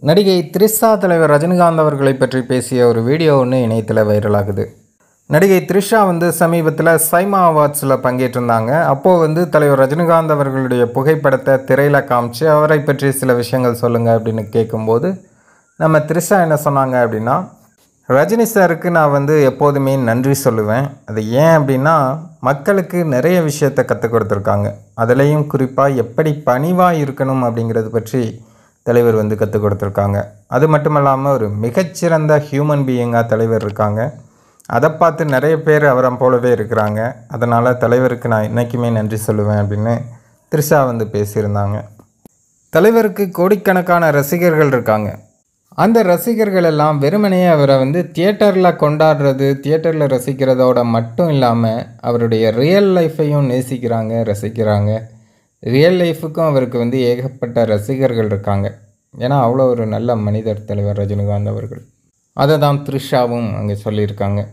நடிகை த்ரிஷா தலைவர் ரஜினிகாந்த் அவர்களை பற்றி பேசிய ஒரு வீடியோ ஒன்று இணையத்தில் வைரலாகுது. நடிகை த்ரிஷா சமீபத்தில் சைமா அவார்ட்ஸில் பங்கேற்றிருந்தாங்க. அப்போது தலைவர் ரஜினிகாந்த் அவர்களுடைய புகைப்படத்தை திரையில் காமிச்சு அவரை பற்றி சில விஷயங்கள் சொல்லுங்கள் அப்படின்னு கேட்கும்போது நம்ம த்ரிஷா என்ன சொன்னாங்க அப்படின்னா, ரஜினி சாருக்கு நான் எப்போதுமே நன்றி சொல்லுவேன். அது ஏன் அப்படின்னா, மக்களுக்கு நிறைய விஷயத்தை கற்றுக் கொடுத்துருக்காங்க. அதுலேயும் குறிப்பாக எப்படி பணிவாக இருக்கணும் அப்படிங்கிறது பற்றி தலைவர் கற்றுக் கொடுத்துருக்காங்க. அது மட்டும் இல்லாமல் ஒரு மிகச்சிறந்த ஹியூமன் பீயிங்காக தலைவர் இருக்காங்க. அதை பார்த்து நிறைய பேர் அவரை போலவே இருக்கிறாங்க. அதனால் தலைவருக்கு நான் என்றைக்குமே நன்றி சொல்லுவேன் அப்படின்னு த்ரிஷா பேசியிருந்தாங்க. தலைவருக்கு கோடிக்கணக்கான ரசிகர்கள் இருக்காங்க. அந்த ரசிகர்கள் எல்லாம் வெறுமனே அவரை தியேட்டரில் கொண்டாடுறது, தியேட்டரில் ரசிக்கிறதோட மட்டும் இல்லாமல் அவருடைய ரியல் லைஃப்பையும் நேசிக்கிறாங்க, ரசிக்கிறாங்க. ரியல் லைஃபுக்கும் அவருக்கு ஏகப்பட்ட ரசிகர்கள் இருக்காங்க. ஏன்னா அவ்வளோ ஒரு நல்ல மனிதர் தலைவர் ரஜினிகாந்த் அவர்கள். அதை தான் த்ரிஷாவும் அங்கே சொல்லியிருக்காங்க.